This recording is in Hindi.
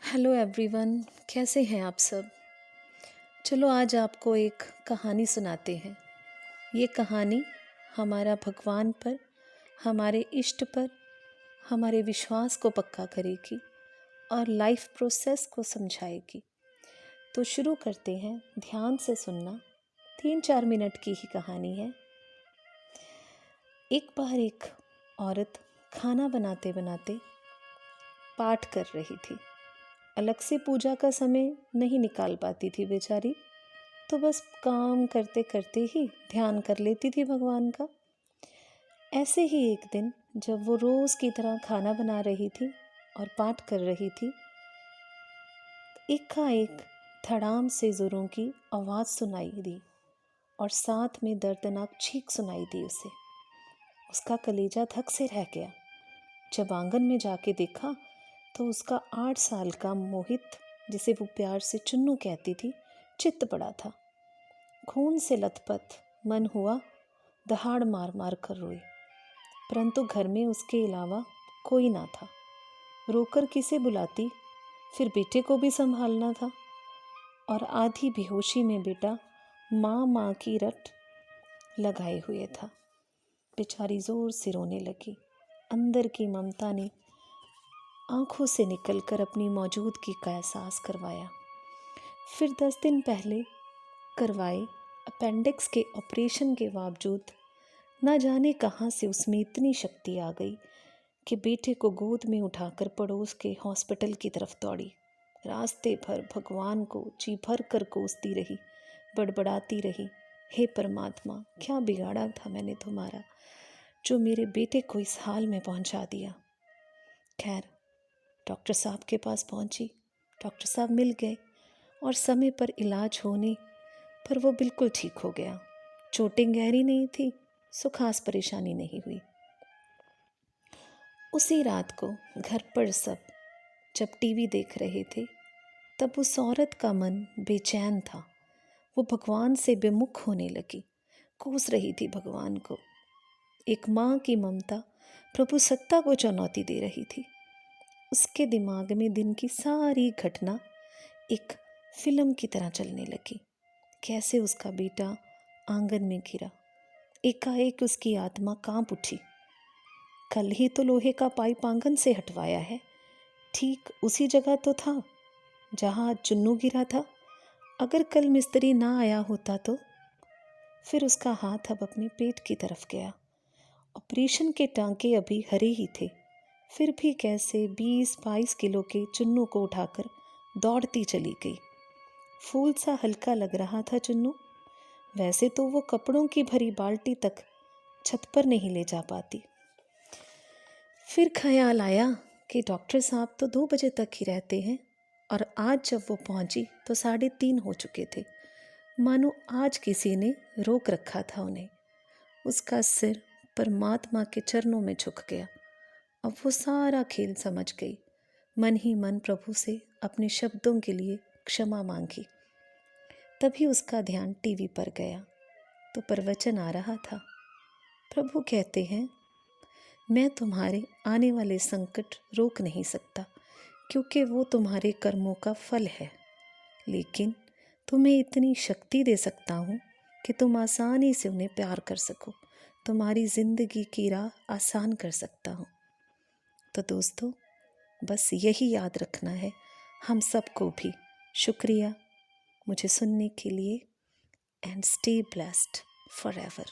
हेलो एवरीवन, कैसे हैं आप सब। चलो आज आपको एक कहानी सुनाते हैं। ये कहानी हमारा भगवान पर, हमारे इष्ट पर, हमारे विश्वास को पक्का करेगी और लाइफ प्रोसेस को समझाएगी। तो शुरू करते हैं, ध्यान से सुनना। 3-4 मिनट की ही कहानी है। एक बार एक औरत खाना बनाते बनाते पाठ कर रही थी। अलग से पूजा का समय नहीं निकाल पाती थी बेचारी, तो बस काम करते करते ही ध्यान कर लेती थी भगवान का। ऐसे ही एक दिन जब वो रोज़ की तरह खाना बना रही थी और पाठ कर रही थी, एकाएक धड़ाम से ज़ोरों की आवाज़ सुनाई दी और साथ में दर्दनाक चीख सुनाई दी उसे। उसका कलेजा धक से रह गया। जब आंगन में जाके देखा तो उसका 8 साल का मोहित, जिसे वो प्यार से चुन्नू कहती थी, चित्त पड़ा था। खून से लथपथ मन हुआ, दहाड़ मार मार कर रोए, परंतु घर में उसके अलावा कोई ना था। रोकर किसे बुलाती, फिर बेटे को भी संभालना था और आधी बेहोशी में बेटा माँ माँ की रट लगाए हुए था। बेचारी जोर से रोने लगी। अंदर की ममता ने आंखों से निकलकर अपनी मौजूदगी का एहसास करवाया। फिर 10 दिन पहले करवाए अपेंडिक्स के ऑपरेशन के बावजूद न जाने कहाँ से उसमें इतनी शक्ति आ गई कि बेटे को गोद में उठाकर पड़ोस के हॉस्पिटल की तरफ दौड़ी। रास्ते भर भगवान को जी भर कर कोसती रही, बड़बड़ाती रही, हे परमात्मा, क्या बिगाड़ा था मैंने तुम्हारा, जो मेरे बेटे को इस हाल में पहुंचा दिया। खैर, डॉक्टर साहब के पास पहुंची। डॉक्टर साहब मिल गए और समय पर इलाज होने पर वो बिल्कुल ठीक हो गया। चोटें गहरी नहीं थी, सो खास परेशानी नहीं हुई। उसी रात को घर पर सब जब टीवी देख रहे थे, तब उस औरत का मन बेचैन था। वो भगवान से विमुख होने लगी, कोस रही थी भगवान को। एक माँ की ममता प्रभु सत्ता को चुनौती दे रही थी। उसके दिमाग में दिन की सारी घटना एक फिल्म की तरह चलने लगी। कैसे उसका बेटा आंगन में गिरा, एकाएक उसकी आत्मा कांप उठी। कल ही तो लोहे का पाइप आंगन से हटवाया है, ठीक उसी जगह तो था जहां चुन्नू गिरा था। अगर कल मिस्त्री ना आया होता तो फिर उसका हाथ अब अपने पेट की तरफ गया। ऑपरेशन के टांके अभी हरे ही थे, फिर भी कैसे 20-22 किलो के चुन्नू को उठाकर दौड़ती चली गई। फूल सा हल्का लग रहा था चुन्नू। वैसे तो वो कपड़ों की भरी बाल्टी तक छत पर नहीं ले जा पाती। फिर ख्याल आया कि डॉक्टर साहब तो 2 बजे तक ही रहते हैं और आज जब वो पहुंची तो 3:30 हो चुके थे। मानो आज किसी ने रोक रखा था उन्हें। उसका सिर परमात्मा के चरणों में झुक गया। अब वो सारा खेल समझ गई। मन ही मन प्रभु से अपने शब्दों के लिए क्षमा मांगी। तभी उसका ध्यान टीवी पर गया तो प्रवचन आ रहा था। प्रभु कहते हैं, मैं तुम्हारे आने वाले संकट रोक नहीं सकता, क्योंकि वो तुम्हारे कर्मों का फल है, लेकिन तुम्हें इतनी शक्ति दे सकता हूँ कि तुम आसानी से उन्हें प्यार कर सको। तुम्हारी जिंदगी की राह आसान कर सकता हूँ। तो दोस्तों, बस यही याद रखना है हम सबको भी। शुक्रिया मुझे सुनने के लिए, एंड स्टे ब्लेस्ड फॉरएवर।